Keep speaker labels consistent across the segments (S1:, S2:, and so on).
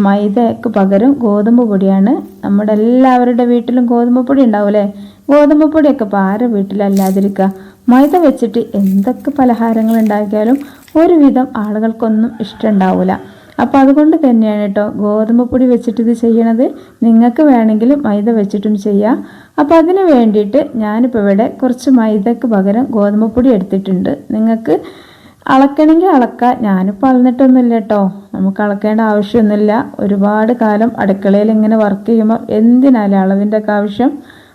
S1: മൈദയ്ക്ക് പകരം ഗോതമ്പ് പൊടിയാണ്. നമ്മുടെ എല്ലാവരുടെ വീട്ടിലും ഗോതമ്പ് പൊടി ഉണ്ടാവില്ലേ? ഗോതമ്പ് പൊടിയൊക്കെ ഇപ്പോൾ ആരുടെ വീട്ടിലല്ലാതിരിക്കുക? മൈദ വെച്ചിട്ട് എന്തൊക്കെ പലഹാരങ്ങൾ ഉണ്ടാക്കിയാലും ഒരുവിധം ആളുകൾക്കൊന്നും ഇഷ്ടമുണ്ടാവില്ല. അപ്പോൾ അതുകൊണ്ട് തന്നെയാണ് കേട്ടോ ഗോതമ്പ് പൊടി വെച്ചിട്ട് ഇത് ചെയ്യണത്. നിങ്ങൾക്ക് വേണമെങ്കിൽ മൈദ വെച്ചിട്ടും ചെയ്യാം. അപ്പോൾ അതിന് വേണ്ടിയിട്ട് ഞാനിപ്പോൾ ഇവിടെ കുറച്ച് മൈദയ്ക്ക് പകരം ഗോതമ്പ് പൊടി എടുത്തിട്ടുണ്ട്. നിങ്ങൾക്ക് അളക്കണമെങ്കിൽ അളക്കാം. ഞാനിപ്പോൾ അളന്നിട്ടൊന്നുമില്ല കേട്ടോ. നമുക്ക് അളക്കേണ്ട ആവശ്യമൊന്നുമില്ല. ഒരുപാട് കാലം അടുക്കളയിൽ ഇങ്ങനെ വർക്ക് ചെയ്യുമ്പോൾ എന്തിനാലും അളവിൻ്റെ ഒക്കെ ആവശ്യം.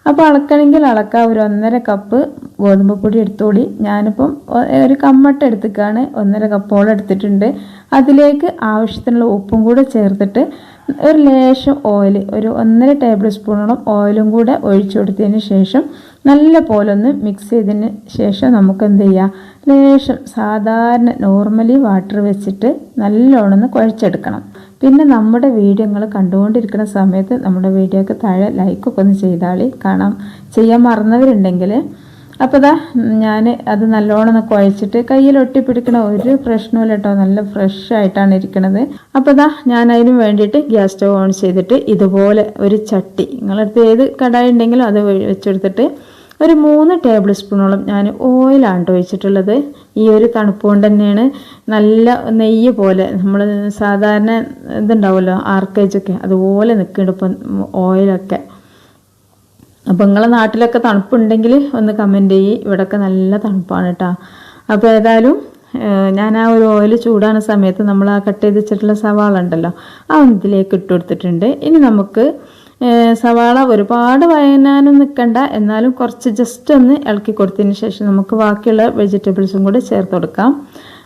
S1: അപ്പോൾ അളക്കണമെങ്കിൽ അളക്കാം. ഒരു 1.5 കപ്പ് ഗോതമ്പ് പൊടി എടുത്തോളി. ഞാനിപ്പം ഒരു കമ്മട്ട എടുത്തിക്കാണ്, 1.5 കപ്പോളം എടുത്തിട്ടുണ്ട്. അതിലേക്ക് ആവശ്യത്തിനുള്ള ഉപ്പും കൂടെ ചേർത്തിട്ട് ഒരു ലേശം ഓയിൽ, ഒരു 1.5 ടേബിൾ സ്പൂണോളം ഓയിലും കൂടെ ഒഴിച്ചു കൊടുത്തതിന് ശേഷം നല്ല പോലെ ഒന്ന് മിക്സ് ചെയ്തതിന് ശേഷം നമുക്ക് എന്ത് ചെയ്യാം, ലേശം സാധാരണ നോർമലി വാട്ടർ വെച്ചിട്ട് നല്ലോണം ഒന്ന് കുഴച്ചെടുക്കണം. പിന്നെ നമ്മുടെ വീഡിയോ നിങ്ങൾ കണ്ടുകൊണ്ടിരിക്കുന്ന സമയത്ത് നമ്മുടെ വീഡിയോക്ക് താഴെ ലൈക്കൊക്കെ ഒന്ന് ചെയ്താളി, ചെയ്യാൻ മറന്നവരുണ്ടെങ്കിൽ. അപ്പോൾ ഞാൻ അത് നല്ലോണം ഒന്ന് കുഴച്ചിട്ട് കയ്യിൽ ഒട്ടിപ്പിടിക്കണ ഒരു പ്രശ്നമില്ല കേട്ടോ. നല്ല ഫ്രഷ് ആയിട്ടാണ് ഇരിക്കുന്നത്. അപ്പോൾ ഞാൻ അതിന് വേണ്ടിയിട്ട് ഗ്യാസ് സ്റ്റവ് ഓൺ ചെയ്തിട്ട് ഇതുപോലെ ഒരു ചട്ടി, നിങ്ങളടുത്ത് ഏത് കടായി ഉണ്ടെങ്കിലും അത് വെച്ചെടുത്തിട്ട് ഒരു 3 ടേബിൾ സ്പൂണോളം ഞാൻ ഓയിലാണ് ഒഴിച്ചിട്ടുള്ളത്. ഈ ഒരു തണുപ്പ് കൊണ്ട് തന്നെയാണ് നല്ല നെയ്യ് പോലെ നമ്മൾ സാധാരണ ഇതുണ്ടാവുമല്ലോ ആർക്കേജൊക്കെ, അതുപോലെ നിൽക്കുന്നുണ്ട് ഇപ്പം ഓയിലൊക്കെ. അപ്പോൾ നിങ്ങളെ നാട്ടിലൊക്കെ തണുപ്പുണ്ടെങ്കിൽ ഒന്ന് കമൻറ്റ് ചെയ്യ്. ഇവിടെയൊക്കെ നല്ല തണുപ്പാണ് കേട്ടോ. അപ്പോൾ ഏതായാലും ഞാൻ ആ ഒരു ഓയിൽ ചൂടാകുന്ന സമയത്ത് നമ്മൾ ആ കട്ട് ചെയ്ത് വെച്ചിട്ടുള്ള സവാള ഉണ്ടല്ലോ, ആ ഇതിലേക്ക് ഇട്ട് കൊടുത്തിട്ടുണ്ട്. ഇനി നമുക്ക് സവാള ഒരുപാട് വഴനാനും നിൽക്കണ്ട, എന്നാലും കുറച്ച് ജസ്റ്റ് ഒന്ന് ഇളക്കി കൊടുത്തതിന് ശേഷം നമുക്ക് ബാക്കിയുള്ള വെജിറ്റബിൾസും കൂടെ ചേർത്ത് കൊടുക്കാം.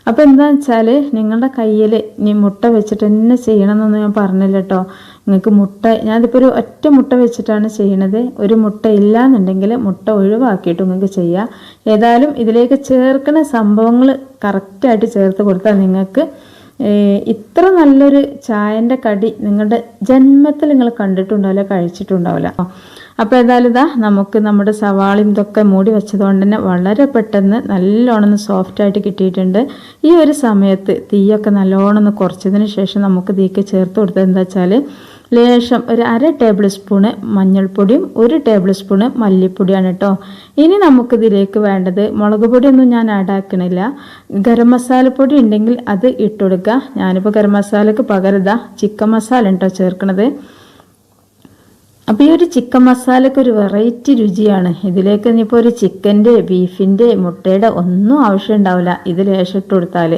S1: അപ്പോൾ എന്താണെന്ന് വെച്ചാൽ നിങ്ങളുടെ കയ്യിൽ ഇനി മുട്ട വെച്ചിട്ട് തന്നെ ചെയ്യണമെന്നൊന്നും ഞാൻ പറഞ്ഞില്ല കേട്ടോ. നിങ്ങൾക്ക് മുട്ട, ഞാനിപ്പോൾ ഒരു ഒറ്റ മുട്ട വെച്ചിട്ടാണ് ചെയ്യണത്. ഒരു മുട്ട ഇല്ല എന്നുണ്ടെങ്കിൽ മുട്ട ഒഴിവാക്കിയിട്ട് നിങ്ങൾക്ക് ചെയ്യാം. ഏതായാലും ഇതിലേക്ക് ചേർക്കുന്ന സംഭവങ്ങൾ കറക്റ്റായിട്ട് ചേർത്ത് കൊടുത്താൽ നിങ്ങൾക്ക് ഇത്ര നല്ലൊരു ചായൻ്റെ കടി നിങ്ങളുടെ ജന്മത്തിൽ നിങ്ങൾ കണ്ടിട്ടുണ്ടാവില്ല, കഴിച്ചിട്ടുണ്ടാവില്ല. അപ്പോൾ ഏതായാലും നമുക്ക് നമ്മുടെ സവാളയും ഇതൊക്കെ മൂടി വെച്ചതുകൊണ്ട് തന്നെ വളരെ പെട്ടെന്ന് നല്ലോണം സോഫ്റ്റായിട്ട് കിട്ടിയിട്ടുണ്ട്. ഈ ഒരു സമയത്ത് തീയൊക്കെ നല്ലോണം ഒന്ന് കുറച്ചതിന് ശേഷം നമുക്ക് തീക്ക് ചേർത്ത് കൊടുത്തത് എന്താ വെച്ചാൽ ലേശം ഒരു 1/2 ടേബിൾ സ്പൂണ് മഞ്ഞൾപ്പൊടിയും 1 ടേബിൾ സ്പൂണ് മല്ലിപ്പൊടിയാണ് കേട്ടോ. ഇനി നമുക്കിതിലേക്ക് വേണ്ടത്, മുളക് പൊടിയൊന്നും ഞാൻ ആഡാക്കണില്ല, ഗരം മസാലപ്പൊടി ഉണ്ടെങ്കിൽ അത് ഇട്ട് കൊടുക്കുക. ഞാനിപ്പോൾ ഗരം മസാലയ്ക്ക് പകരം ചിക്കൻ മസാല കേട്ടോ ചേർക്കണത്. അപ്പോൾ ഈ ഒരു ചിക്കൻ മസാലയ്ക്ക് ഒരു വെറൈറ്റി രുചിയാണ്. ഇതിലേക്ക് ഇനിയിപ്പോൾ ഒരു ചിക്കൻ്റെ, ബീഫിൻ്റെ, മുട്ടയുടെ ഒന്നും ആവശ്യം ഉണ്ടാവില്ല ഇത് ലേശം ഇട്ട് കൊടുത്താൽ.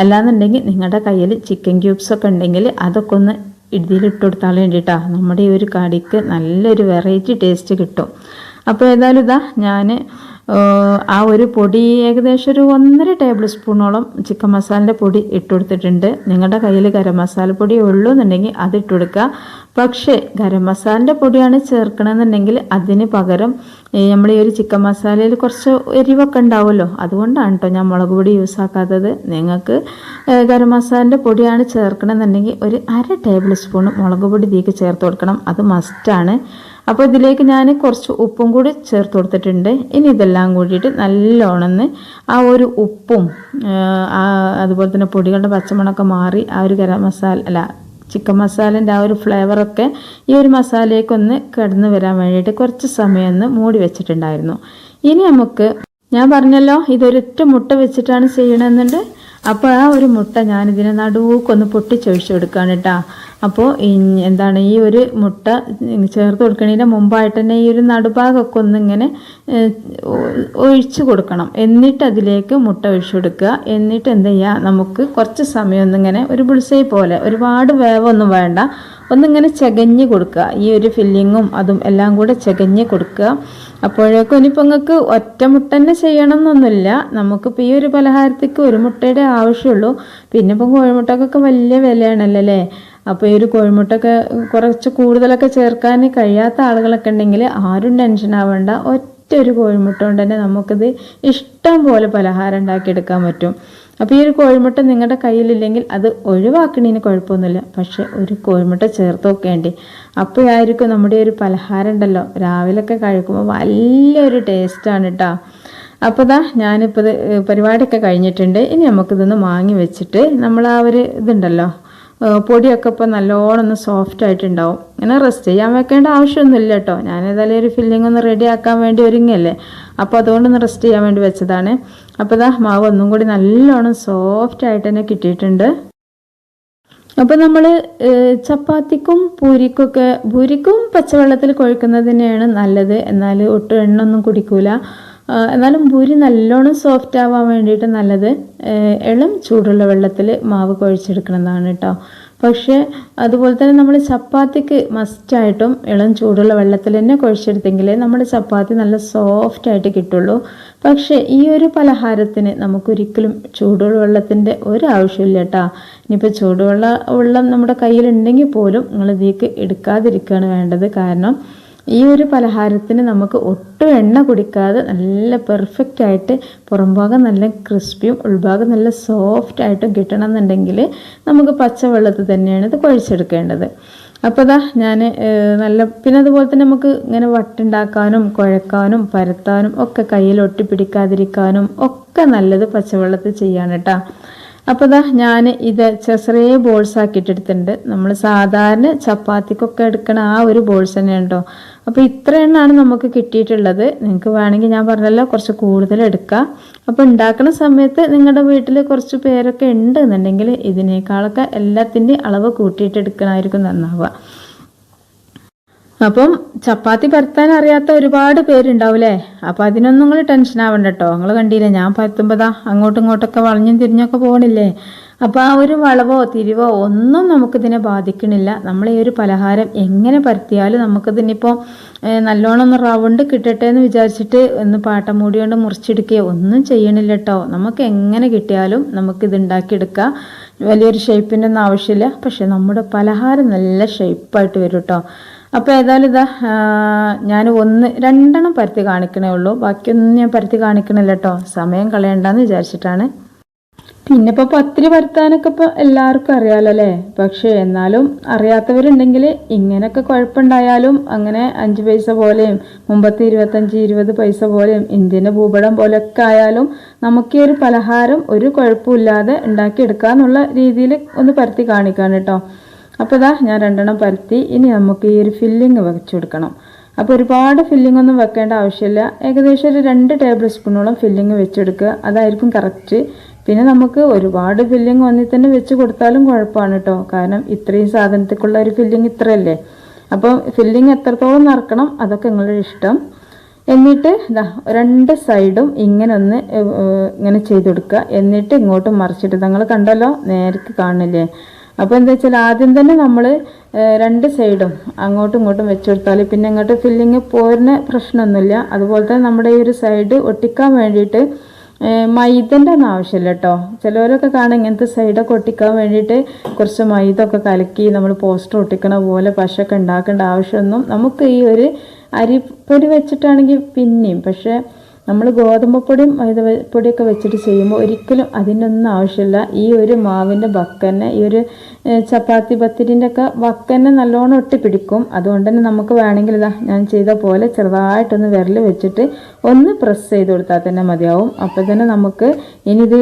S1: അല്ലാന്നുണ്ടെങ്കിൽ നിങ്ങളുടെ കയ്യിൽ ചിക്കൻ ക്യൂബ്സൊക്കെ ഉണ്ടെങ്കിൽ അതൊക്കെ ഒന്ന് ഇതിലിട്ട് കൊടുത്താൽ വേണ്ടിയിട്ടാണ് നമ്മുടെ ഈ ഒരു കടിക്ക് നല്ലൊരു വെറൈറ്റി ടേസ്റ്റ് കിട്ടും. അപ്പോൾ ഏതായാലും ഞാൻ ആ ഒരു പൊടി ഏകദേശം ഒരു 1.5 ടേബിൾ സ്പൂണോളം ചിക്കൻ മസാലൻ്റെ പൊടി ഇട്ട് കൊടുത്തിട്ടുണ്ട്. നിങ്ങളുടെ കയ്യിൽ ഗരം മസാല പൊടി ഉള്ളൂ എന്നുണ്ടെങ്കിൽ അത് ഇട്ട് കൊടുക്കുക. പക്ഷേ ഗരം മസാലൻ്റെ പൊടിയാണ് ചേർക്കണമെന്നുണ്ടെങ്കിൽ അതിന് പകരം നമ്മൾ ഈ ഒരു ചിക്കൻ മസാലയിൽ കുറച്ച് എരിവൊക്കെ ഉണ്ടാവുമല്ലോ, അതുകൊണ്ടാണ് കേട്ടോ ഞാൻ മുളക് പൊടി യൂസ് ആക്കാത്തത്. നിങ്ങൾക്ക് ഗരം മസാലൻ്റെ പൊടിയാണ് ചേർക്കണമെന്നുണ്ടെങ്കിൽ ഒരു 1/2 ടേബിൾ സ്പൂൺ മുളക് പൊടി ഇതിലേക്ക് ചേർത്ത് കൊടുക്കണം, അത് മസ്റ്റാണ്. അപ്പോൾ ഇതിലേക്ക് ഞാൻ കുറച്ച് ഉപ്പും കൂടി ചേർത്ത് കൊടുത്തിട്ടുണ്ട്. ഇനി ഇതെല്ലാം കൂടിയിട്ട് നല്ലോണം ആ ഒരു ഉപ്പും അതുപോലെ തന്നെ പൊടികളുടെ പച്ചമണമൊക്കെ മാറി ആ ഒരു ഗരം മസാല ചിക്കൻ മസാലേൻ്റെ ആ ഒരു ഫ്ലേവറൊക്കെ ഈ ഒരു മസാലയ്ക്കൊന്ന് കിടന്ന് വരാൻ വേണ്ടിയിട്ട് കുറച്ച് സമയം ഒന്ന് മൂടി വെച്ചിട്ടുണ്ടായിരുന്നു. ഇനി നമുക്ക്, ഞാൻ പറഞ്ഞല്ലോ ഇതൊരൊറ്റ മുട്ട വെച്ചിട്ടാണ് ചെയ്യണമെന്നുണ്ട്. അപ്പോൾ ആ ഒരു മുട്ട ഞാനിതിനെ നടുവൊക്കൊന്ന് പൊട്ടിച്ചൊഴിച്ച് കൊടുക്കുകയാണ് കേട്ടോ. അപ്പോൾ എന്താണ് ഈ ഒരു മുട്ട ചേർത്ത് കൊടുക്കുന്നതിൻ്റെ മുമ്പായിട്ട് തന്നെ ഈ ഒരു നടുഭാഗമൊക്കെ ഒന്നിങ്ങനെ ഒഴിച്ച് കൊടുക്കണം. എന്നിട്ട് അതിലേക്ക് മുട്ട ഒഴിച്ച് കൊടുക്കുക. എന്നിട്ട് എന്ത് ചെയ്യുക, നമുക്ക് കുറച്ച് സമയം ഒന്നിങ്ങനെ ഒരു ബുൾസൈ പോലെ, ഒരുപാട് വേവൊന്നും വേണ്ട, ഒന്നിങ്ങനെ ചകഞ്ഞ് കൊടുക്കുക. ഈ ഒരു ഫില്ലിങ്ങും അതും എല്ലാം കൂടെ ചകഞ്ഞ് കൊടുക്കുക. അപ്പോഴേക്കും ഇനിയിപ്പോൾ നിങ്ങൾക്ക് ഒറ്റ മുട്ട തന്നെ ചെയ്യണം എന്നൊന്നുമില്ല. നമുക്കിപ്പോൾ ഈ ഒരു പലഹാരത്തേക്ക് ഒരു മുട്ടയുടെ ആവശ്യമുള്ളൂ. പിന്നെ ഇപ്പം കോഴിമുട്ടക്കൊക്കെ വലിയ വിലയാണല്ലോ അല്ലേ. അപ്പോൾ ഈ ഒരു കോഴിമുട്ടൊക്കെ കുറച്ച് കൂടുതലൊക്കെ ചേർക്കാൻ കഴിയാത്ത ആളുകളൊക്കെ ഉണ്ടെങ്കിൽ ആരും ടെൻഷൻ ആവേണ്ട. ഒറ്റ ഒരു കോഴിമുട്ട കൊണ്ട് തന്നെ നമുക്കിത് ഇഷ്ടം പോലെ പലഹാരം ഉണ്ടാക്കിയെടുക്കാൻ പറ്റും. അപ്പോൾ ഈ ഒരു കോഴിമുട്ട നിങ്ങളുടെ കയ്യിലില്ലെങ്കിൽ അത് ഒഴിവാക്കണതിന് കുഴപ്പമൊന്നുമില്ല, പക്ഷെ ഒരു കോഴിമുട്ട ചേർത്ത് നോക്കേണ്ടി. അപ്പോഴായിരിക്കും നമ്മുടെ ഒരു പലഹാരം ഉണ്ടല്ലോ രാവിലെയൊക്കെ കഴിക്കുമ്പോൾ വലിയൊരു ടേസ്റ്റാണ് കേട്ടോ. അപ്പോൾ ഞാനിപ്പോൾ ഇത് പരിപാടിയൊക്കെ കഴിഞ്ഞിട്ടുണ്ട്. ഇനി നമുക്കിതൊന്ന് വാങ്ങി വെച്ചിട്ട് നമ്മൾ ആ ഒരു ഇതുണ്ടല്ലോ പൊടിയൊക്കെ ഇപ്പോൾ നല്ലോണം ഒന്ന് സോഫ്റ്റ് ആയിട്ടുണ്ടാവും. ഇങ്ങനെ റെസ്റ്റ് ചെയ്യാൻ വെക്കേണ്ട ആവശ്യമൊന്നുമില്ല കേട്ടോ. ഞാനേതായാലും ഒരു ഫില്ലിംഗ് ഒന്ന് റെഡി ആക്കാൻ വേണ്ടി ഒരുങ്ങല്ലേ, അപ്പോൾ അതുകൊണ്ടൊന്ന് റെസ്റ്റ് ചെയ്യാൻ വേണ്ടി വെച്ചതാണ്. അപ്പോൾ ഇതാ മാവ് ഒന്നും കൂടി നല്ലോണം സോഫ്റ്റ് ആയിട്ട് തന്നെ കിട്ടിയിട്ടുണ്ട്. അപ്പോൾ നമ്മൾ ചപ്പാത്തിക്കും ഭൂരിക്കും പച്ചവെള്ളത്തിൽ കുഴക്കുന്നത് തന്നെയാണ് നല്ലത്. എന്നാൽ ഒട്ടും എണ്ണൊന്നും കുടിക്കൂല. എന്നാലും ഭൂരി നല്ലോണം സോഫ്റ്റ് ആവാൻ വേണ്ടിയിട്ട് നല്ലത് ഇളം ചൂടുള്ള വെള്ളത്തിൽ മാവ് കുഴച്ചെടുക്കണമെന്നാണ് കേട്ടോ. പക്ഷേ അതുപോലെ തന്നെ നമ്മൾ ചപ്പാത്തിക്ക് മസ്റ്റായിട്ടും ഇളം ചൂടുള്ള വെള്ളത്തിൽ തന്നെ കുഴച്ചെടുത്തെങ്കിലേ നമ്മുടെ ചപ്പാത്തി നല്ല സോഫ്റ്റ് ആയിട്ട് കിട്ടുള്ളൂ. പക്ഷേ ഈ ഒരു പലഹാരത്തിന് നമുക്കൊരിക്കലും ചൂടുള്ള വെള്ളത്തിൻ്റെ ഒരാവശ്യമില്ല കേട്ടോ. ഇനിയിപ്പോൾ വെള്ളം നമ്മുടെ കയ്യിലുണ്ടെങ്കിൽ പോലും നിങ്ങൾ ഇതിലേക്ക് എടുക്കാതിരിക്കുകയാണ് വേണ്ടത്. കാരണം ഈ ഒരു പലഹാരത്തിന് നമുക്ക് ഒട്ടും എണ്ണ കുടിക്കാതെ നല്ല പെർഫെക്റ്റ് ആയിട്ട് പുറംഭാഗം നല്ല ക്രിസ്പിയും ഉൾഭാഗം നല്ല സോഫ്റ്റ് ആയിട്ടും കിട്ടണം എന്നുണ്ടെങ്കിൽ നമുക്ക് പച്ചവെള്ളത്തിൽ തന്നെയാണ് ഇത് കുഴച്ചെടുക്കേണ്ടത്. അപ്പോൾ ഇതാ ഞാൻ പിന്നെ അതുപോലെ തന്നെ നമുക്ക് ഇങ്ങനെ വട്ടുണ്ടാക്കാനും കുഴക്കാനും പരത്താനും ഒക്കെ കയ്യിൽ ഒട്ടിപ്പിടിക്കാതിരിക്കാനും ഒക്കെ നല്ലത് പച്ചവെള്ളത്തിൽ ചെയ്യാണ് കേട്ടോ. അപ്പോൾ ഇതാ ഞാൻ ഇത് ചെറിയ ബോൾസ് ആക്കിയിട്ടെടുത്തിട്ടുണ്ട്. നമ്മൾ സാധാരണ ചപ്പാത്തിക്കൊക്കെ എടുക്കണ ആ ഒരു ബോൾസ് തന്നെയാണ് കേട്ടോ. അപ്പോൾ ഇത്ര എണ്ണമാണ് നമുക്ക് കിട്ടിയിട്ടുള്ളത്. നിങ്ങൾക്ക് വേണമെങ്കിൽ ഞാൻ പറഞ്ഞല്ലോ കുറച്ച് കൂടുതൽ എടുക്കാം. അപ്പോൾ ഉണ്ടാക്കുന്ന സമയത്ത് നിങ്ങളുടെ വീട്ടിൽ കുറച്ച് പേരൊക്കെ ഉണ്ട് എന്നുണ്ടെങ്കിൽ ഇതിനേക്കാളൊക്കെ എല്ലാത്തിൻ്റെയും അളവ് കൂട്ടിയിട്ട് എടുക്കണമായിരിക്കും നന്നാവുക. അപ്പം ചപ്പാത്തി പരത്താൻ അറിയാത്ത ഒരുപാട് പേരുണ്ടാവില്ലേ. അപ്പോൾ അതിനൊന്നും നിങ്ങൾ ടെൻഷൻ ആവണ്ട കേട്ടോ. നിങ്ങൾ കണ്ടില്ലേ ഞാൻ പരത്തുമ്പോഴാ അങ്ങോട്ടും ഇങ്ങോട്ടൊക്കെ വളഞ്ഞും തിരിഞ്ഞൊക്കെ പോകണില്ലേ. അപ്പോൾ ആ ഒരു വളവോ തിരിവോ ഒന്നും നമുക്കിതിനെ ബാധിക്കണില്ല. നമ്മൾ ഈ ഒരു പലഹാരം എങ്ങനെ പരത്തിയാലും നമുക്കിതിനിപ്പോൾ നല്ലോണം ഒന്ന് റൗണ്ട് കിട്ടട്ടെ എന്ന് വിചാരിച്ചിട്ട് ഒന്ന് പാട്ടമൂടി കൊണ്ട് മുറിച്ചെടുക്കുകയോ ഒന്നും ചെയ്യണില്ല കേട്ടോ. നമുക്ക് എങ്ങനെ കിട്ടിയാലും നമുക്കിത് ഉണ്ടാക്കിയെടുക്കാം. വലിയൊരു ഷേപ്പിൻ്റെ ഒന്നും ആവശ്യമില്ല. പക്ഷെ നമ്മുടെ പലഹാരം നല്ല ഷേപ്പായിട്ട് വരും കേട്ടോ. അപ്പോൾ ഏതായാലും ഇതാ ഞാൻ രണ്ടെണ്ണം പരത്തി കാണിക്കണേ ഉള്ളൂ. ബാക്കിയൊന്നും ഞാൻ പരത്തി കാണിക്കണില്ല കേട്ടോ. സമയം കളയണ്ടെന്ന് വിചാരിച്ചിട്ടാണ്. പിന്നെ ഇപ്പോൾ പത്തിരി പരത്താനൊക്കെ ഇപ്പോൾ എല്ലാവർക്കും അറിയാമല്ലോ അല്ലേ. പക്ഷേ എന്നാലും അറിയാത്തവരുണ്ടെങ്കിൽ ഇങ്ങനെയൊക്കെ കുഴപ്പമുണ്ടായാലും അങ്ങനെ 5 പൈസ പോലെയും മുമ്പത്തെ 25-20 പൈസ പോലെയും ഇന്ത്യൻ്റെ ഭൂപടം പോലെയൊക്കെ ആയാലും നമുക്ക് ഈ ഒരു പലഹാരം ഒരു കുഴപ്പമില്ലാതെ ഉണ്ടാക്കിയെടുക്കാന്നുള്ള രീതിയിൽ ഒന്ന് പരത്തി കാണിക്കാണ് കേട്ടോ. അപ്പോൾ ഇതാ ഞാൻ 2 പരത്തി. ഇനി നമുക്ക് ഈ ഒരു ഫില്ലിങ് വെച്ച് കൊടുക്കണം. അപ്പോൾ ഒരുപാട് ഫില്ലിംഗ് ഒന്നും വെക്കേണ്ട ആവശ്യമില്ല. ഏകദേശം ഒരു 2 ടേബിൾ സ്പൂണോളം ഫില്ലിങ് വെച്ചെടുക്കുക. അതായിരിക്കും കറക്റ്റ്. പിന്നെ നമുക്ക് ഒരുപാട് ഫില്ലിങ് ഒന്നിൽ തന്നെ വെച്ച് കൊടുത്താലും കുഴപ്പമാണ് കേട്ടോ. കാരണം ഇത്രയും സാധനത്തേക്കുള്ള ഒരു ഫില്ലിങ് ഇത്രയല്ലേ. അപ്പോൾ ഫില്ലിങ് എത്രത്തോളം നിറക്കണം അതൊക്കെ നിങ്ങളുടെ ഇഷ്ടം. എന്നിട്ട് ഇതാ 2 സൈഡും ഇങ്ങനെ ചെയ്ത് കൊടുക്കുക. എന്നിട്ട് ഇങ്ങോട്ടും മറിച്ചിട്ട് നിങ്ങൾ കണ്ടല്ലോ നേർക്ക് കാണില്ലേ. അപ്പോൾ എന്താ വെച്ചാൽ ആദ്യം തന്നെ നമ്മൾ 2 സൈഡും അങ്ങോട്ടും ഇങ്ങോട്ടും വെച്ച് കൊടുത്താൽ പിന്നെ ഇങ്ങോട്ട് ഫില്ലിങ് പോരുന്ന പ്രശ്നമൊന്നുമില്ല. അതുപോലെ തന്നെ നമ്മുടെ ഈ ഒരു സൈഡ് ഒട്ടിക്കാൻ വേണ്ടിയിട്ട് മൈദൻ്റെ ഒന്നും ആവശ്യമില്ല കേട്ടോ. ചിലവരൊക്കെ കാണാം ഇങ്ങനത്തെ സൈഡൊക്കെ ഒട്ടിക്കാൻ വേണ്ടിയിട്ട് കുറച്ച് മൈദ ഒക്കെ കലക്കി നമ്മൾ പോസ്റ്റർ ഒട്ടിക്കണ പോലെ പശയൊക്കെ ഉണ്ടാക്കേണ്ട ആവശ്യമൊന്നും നമുക്ക് ഈ ഒരു അരിപ്പൊടി വെച്ചിട്ടാണെങ്കിൽ പിന്നെയും. പക്ഷേ നമ്മൾ ഗോതമ്പൊടിയും മൈദപ്പൊടിയൊക്കെ വെച്ചിട്ട് ചെയ്യുമ്പോൾ ഒരിക്കലും അതിനൊന്നും ആവശ്യമില്ല. ഈ ഒരു മാവിൻ്റെ വക്കന്നെ ഈ ഒരു ചപ്പാത്തി പത്തിരിൻ്റെ ഒക്കെ വക്കന്നെ നല്ലോണം ഒട്ടിപ്പിടിക്കും. അതുകൊണ്ട് തന്നെ നമുക്ക് വേണമെങ്കിൽ ഇതാ ഞാൻ ചെയ്ത പോലെ ചെറുതായിട്ടൊന്ന് വിരൽ വെച്ചിട്ട് ഒന്ന് പ്രസ് ചെയ്ത് കൊടുത്താൽ തന്നെ മതിയാവും. അപ്പോൾ തന്നെ നമുക്ക് ഇനിയിത്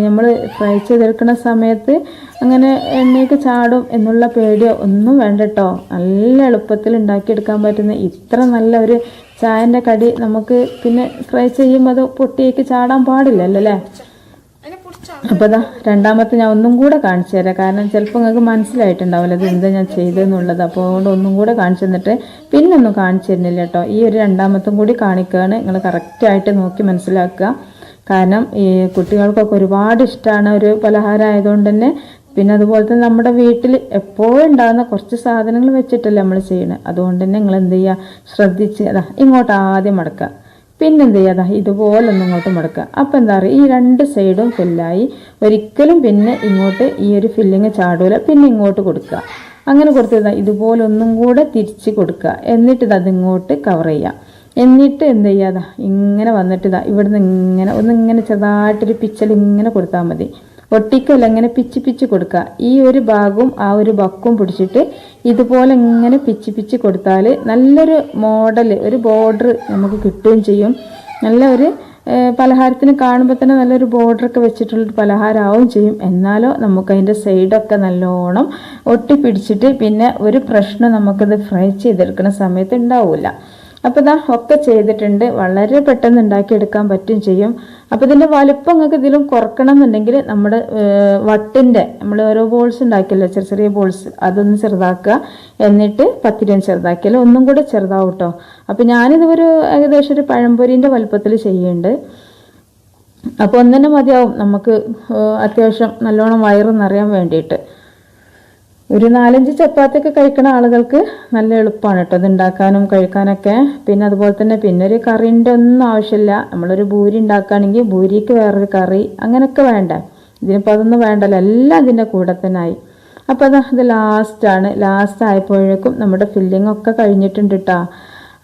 S1: നമ്മൾ ഫ്രൈ ചെയ്തെടുക്കുന്ന സമയത്ത് അങ്ങനെ എണ്ണയ്ക്ക് ചാടും എന്നുള്ള പേടിയോ ഒന്നും വേണ്ട കേട്ടോ. നല്ല എളുപ്പത്തിൽ ഉണ്ടാക്കിയെടുക്കാൻ പറ്റുന്ന ഇത്ര നല്ല ഒരു ചായൻ്റെ കടി നമുക്ക് പിന്നെ ഫ്രൈ ചെയ്യുമ്പോൾ അത് പൊട്ടിയേക്ക് ചാടാൻ പാടില്ലല്ലോ അല്ലേ. അപ്പോൾ ഇതാ രണ്ടാമത്തെ ഞാൻ ഒന്നും കൂടെ കാണിച്ചു തരാം. കാരണം ചിലപ്പോൾ നിങ്ങൾക്ക് മനസ്സിലായിട്ടുണ്ടാവില്ല ഇത് എന്താ ഞാൻ ചെയ്തതെന്നുള്ളത്. അപ്പോൾ അതുകൊണ്ട് ഒന്നും കൂടെ കാണിച്ചു തന്നിട്ട് പിന്നെ ഒന്നും കാണിച്ചു തരുന്നില്ല കേട്ടോ. ഈ ഒരു രണ്ടാമത്തും കൂടി കാണിക്കുകയാണ്. നിങ്ങൾ കറക്റ്റായിട്ട് നോക്കി മനസ്സിലാക്കുക. കാരണം ഈ കുട്ടികൾക്കൊക്കെ ഒരുപാട് ഇഷ്ടമാണ് ഒരു പലഹാരം ആയതുകൊണ്ട് തന്നെ. പിന്നെ അതുപോലെ തന്നെ നമ്മുടെ വീട്ടിൽ എപ്പോഴും ഉണ്ടാകുന്ന കുറച്ച് സാധനങ്ങൾ വെച്ചിട്ടല്ലേ നമ്മൾ ചെയ്യണത്. അതുകൊണ്ട് തന്നെ നിങ്ങൾ എന്ത് ചെയ്യുക, ശ്രദ്ധിച്ച് അതാ ഇങ്ങോട്ട് ആദ്യം മടക്കുക. പിന്നെ എന്ത് ചെയ്യുക, അതാ ഇതുപോലെ ഒന്ന് ഇങ്ങോട്ട് മടക്കുക. അപ്പോൾ എന്താ പറയുക, ഈ 2 സൈഡും ഫില്ലായി. ഒരിക്കലും പിന്നെ ഇങ്ങോട്ട് ഈ ഒരു ഫില്ലിങ് ചാടൂല. പിന്നെ ഇങ്ങോട്ട് കൊടുക്കുക. അങ്ങനെ കൊടുത്തതാ ഇതുപോലെ ഒന്നും കൂടെ തിരിച്ച് കൊടുക്കുക. എന്നിട്ട് ഇത് അതിങ്ങോട്ട് കവർ ചെയ്യുക. എന്നിട്ട് എന്ത് ചെയ്യാതാ ഇങ്ങനെ വന്നിട്ട് ഇതാ ഇവിടുന്ന് ഇങ്ങനെ ചെറുതായിട്ടൊരു പിച്ചൽ ഇങ്ങനെ കൊടുത്താൽ മതി. ഒട്ടിക്കല്ല, ഇങ്ങനെ പിച്ച് കൊടുക്കുക. ഈ ഒരു ഭാഗവും ആ ഒരു ബക്കും പിടിച്ചിട്ട് ഇതുപോലെ ഇങ്ങനെ പിച്ച് കൊടുത്താൽ നല്ലൊരു മോഡൽ, ഒരു ബോർഡർ നമുക്ക് കിട്ടുകയും ചെയ്യും. നല്ല ഒരു പലഹാരത്തിന് കാണുമ്പോൾ തന്നെ നല്ലൊരു ബോർഡറൊക്കെ വെച്ചിട്ടുള്ളൊരു പലഹാരമാവും ചെയ്യും. എന്നാലോ നമുക്കതിൻ്റെ സൈഡൊക്കെ നല്ലോണം ഒട്ടിപ്പിടിച്ചിട്ട് പിന്നെ ഒരു പ്രശ്നം നമുക്കത് ഫ്രൈ ചെയ്തെടുക്കുന്ന സമയത്ത് ഉണ്ടാവില്ല. അപ്പോൾ ഇതാ ഒക്കെ ചെയ്തിട്ടുണ്ട്. വളരെ പെട്ടെന്ന് ഉണ്ടാക്കിയെടുക്കാൻ പറ്റും ചെയ്യും. അപ്പോൾ ഇതിൻ്റെ വലുപ്പം നിങ്ങൾക്ക് ഇതിലും കുറക്കണം എന്നുണ്ടെങ്കിൽ നമ്മുടെ വട്ടിൻ്റെ നമ്മൾ ഓരോ ബോൾസ് ഉണ്ടാക്കിയല്ലോ, ചെറിയ ചെറിയ ബോൾസ്, അതൊന്ന് ചെറുതാക്കുക. എന്നിട്ട് പത്തിരിയും ചെറുതാക്കിയാൽ ഒന്നും കൂടെ ചെറുതാവും കേട്ടോ. അപ്പോൾ ഞാനിത് ഏകദേശം ഒരു പഴംപൊരിൻ്റെ വലുപ്പത്തിൽ ചെയ്യുന്നുണ്ട്. അപ്പോൾ ഒന്നെന്നെ മതിയാവും നമുക്ക് അത്യാവശ്യം നല്ലോണം വയറ് നിറയാൻ വേണ്ടിയിട്ട്. ഒരു 4-5 ചപ്പാത്തിയൊക്കെ കഴിക്കുന്ന ആളുകൾക്ക് നല്ല എളുപ്പമാണ് കേട്ടോ ഇത് ഉണ്ടാക്കാനും കഴിക്കാനൊക്കെ. പിന്നെ അതുപോലെ തന്നെ പിന്നെ ഒരു കറിൻ്റെ ഒന്നും ആവശ്യമില്ല. നമ്മളൊരു ഭൂരി ഉണ്ടാക്കുകയാണെങ്കിൽ ഭൂരിക്ക് വേറൊരു കറി അങ്ങനെയൊക്കെ വേണ്ട. ഇതിനിപ്പോൾ അതൊന്നും വേണ്ടല്ലോ, എല്ലാം അതിൻ്റെ കൂടെ തന്നെ ആയി. അപ്പോൾ ഇത് ലാസ്റ്റ് ആയപ്പോഴേക്കും നമ്മുടെ ഫില്ലിംഗ് ഒക്കെ കഴിഞ്ഞിട്ടുണ്ട് കേട്ടോ.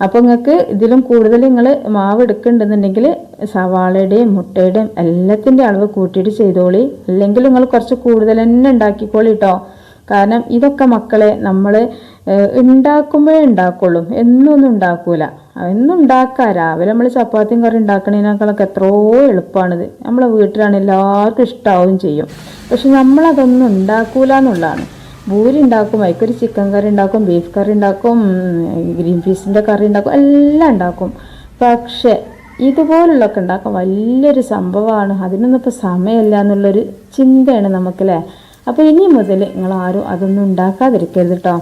S1: അപ്പോൾ നിങ്ങൾക്ക് ഇതിലും കൂടുതൽ നിങ്ങൾ മാവ് എടുക്കുന്നുണ്ടെന്നുണ്ടെങ്കിൽ സവാളയുടെയും മുട്ടയുടെയും എല്ലാത്തിൻ്റെ അളവ് കൂട്ടിയിട്ട് ചെയ്തോളി. അല്ലെങ്കിൽ നിങ്ങൾ കുറച്ച് കൂടുതൽ തന്നെ ഉണ്ടാക്കിക്കോളി കേട്ടോ. കാരണം ഇതൊക്കെ മക്കളെ നമ്മൾ ഉണ്ടാക്കുമ്പോഴേ ഉണ്ടാക്കുള്ളൂ, എന്നൊന്നും ഉണ്ടാക്കൂല. എന്നും ഉണ്ടാക്കാം. രാവിലെ നമ്മൾ ചപ്പാത്തിയും കറി ഉണ്ടാക്കണതിനേക്കാളൊക്കെ എത്രയോ എളുപ്പമാണിത്. നമ്മളെ വീട്ടിലാണ് എല്ലാവർക്കും ഇഷ്ടമാവുകയും ചെയ്യും. പക്ഷെ നമ്മളതൊന്നും ഉണ്ടാക്കൂല എന്നുള്ളതാണ്. ഭൂരി ഉണ്ടാക്കും, അതിക്കൊരു ചിക്കൻ കറി ഉണ്ടാക്കും, ബീഫ് കറി ഉണ്ടാക്കും, ഗ്രീൻ പീസിൻ്റെ കറി ഉണ്ടാക്കും, എല്ലാം ഉണ്ടാക്കും. പക്ഷെ ഇതുപോലുള്ളതൊക്കെ ഉണ്ടാക്കാൻ വലിയൊരു സംഭവമാണ്. അതിനൊന്നും ഇപ്പോൾ സമയമില്ല എന്നുള്ളൊരു ചിന്തയാണ് നമുക്കല്ലേ. അപ്പോൾ ഇനി മുതൽ നിങ്ങൾ ആരും അതൊന്നും ഉണ്ടാക്കാതിരിക്കരുത് കേട്ടോ.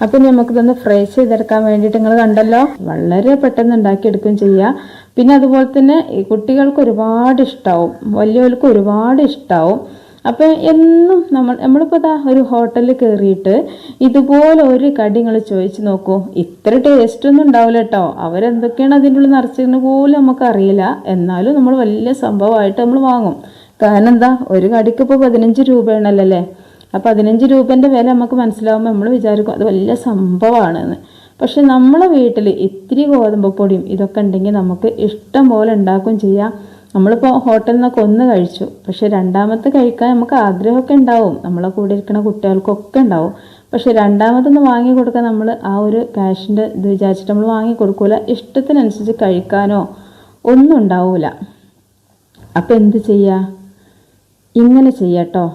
S1: അപ്പോൾ നമുക്കിതൊന്ന് ഫ്രൈ ചെയ്തെടുക്കാൻ വേണ്ടിയിട്ട് നിങ്ങൾ കണ്ടല്ലോ, വളരെ പെട്ടെന്ന് ഉണ്ടാക്കിയെടുക്കുകയും ചെയ്യുക. പിന്നെ അതുപോലെ തന്നെ ഈ കുട്ടികൾക്ക് ഒരുപാട് ഇഷ്ടമാവും, വലിയവർക്ക് ഒരുപാട് ഇഷ്ടമാവും. അപ്പോൾ എന്നും നമ്മളിപ്പോൾ ഒരു ഹോട്ടലിൽ കയറിയിട്ട് ഇതുപോലെ ഒരു കടി നിങ്ങൾ ചോദിച്ച് നോക്കൂ, ഇത്ര ടേസ്റ്റൊന്നും ഉണ്ടാവില്ല കേട്ടോ. അവരെന്തൊക്കെയാണ് അതിൻ്റെ ഉള്ളിൽ നിറച്ചിരുന്ന പോലും നമുക്കറിയില്ല. എന്നാലും നമ്മൾ വലിയ സംഭവമായിട്ട് നമ്മൾ വാങ്ങും. കാരണം എന്താ, ഒരു കടിക്ക് ഇപ്പോൾ 15 രൂപയാണല്ലേ. അപ്പോൾ 15 രൂപേൻ്റെ വില നമുക്ക് മനസ്സിലാവുമ്പോൾ നമ്മൾ വിചാരിക്കും അത് വലിയ സംഭവമാണെന്ന്. പക്ഷെ നമ്മളെ വീട്ടിൽ ഇത്തിരി ഗോതമ്പ് പൊടിയും ഇതൊക്കെ ഉണ്ടെങ്കിൽ നമുക്ക് ഇഷ്ടം പോലെ ഉണ്ടാക്കുകയും ചെയ്യാം. നമ്മളിപ്പോൾ ഹോട്ടലിൽ നിന്നൊക്കെ ഒന്ന് കഴിച്ചു, പക്ഷെ രണ്ടാമത്തെ കഴിക്കാൻ നമുക്ക് ആഗ്രഹമൊക്കെ ഉണ്ടാവും. നമ്മളെ കൂടെ ഇരിക്കുന്ന കുട്ടികൾക്കൊക്കെ ഉണ്ടാവും. പക്ഷെ രണ്ടാമതൊന്ന് വാങ്ങി കൊടുക്കാൻ നമ്മൾ ആ ഒരു ക്യാഷിൻ്റെ ഇത് വിചാരിച്ചിട്ട് നമ്മൾ വാങ്ങി കൊടുക്കൂല. ഇഷ്ടത്തിനനുസരിച്ച് കഴിക്കാനോ ഒന്നും ഉണ്ടാവില്ല. അപ്പോൾ എന്ത് ചെയ്യുക, ഇങ്ങനെ ചെയ്യാട്ടോ.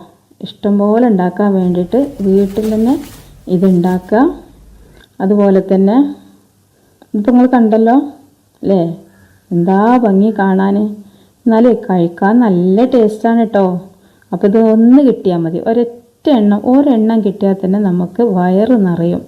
S1: ഇഷ്ടംപോലെ ഉണ്ടാക്കാൻ വേണ്ടിയിട്ട് വീട്ടിൽ തന്നെ ഇതുണ്ടാക്കുക. അതുപോലെ തന്നെ ഇപ്പം നിങ്ങൾ കണ്ടല്ലോ അല്ലേ, എന്താ ഭംഗി കാണാൻ. എന്നാലേ കഴിക്കാൻ നല്ല ടേസ്റ്റാണ് കേട്ടോ. അപ്പോൾ ഇത് ഒന്ന് കിട്ടിയാൽ മതി, ഒരെണ്ണം കിട്ടിയാൽ തന്നെ നമുക്ക് വയറ് നിറയും.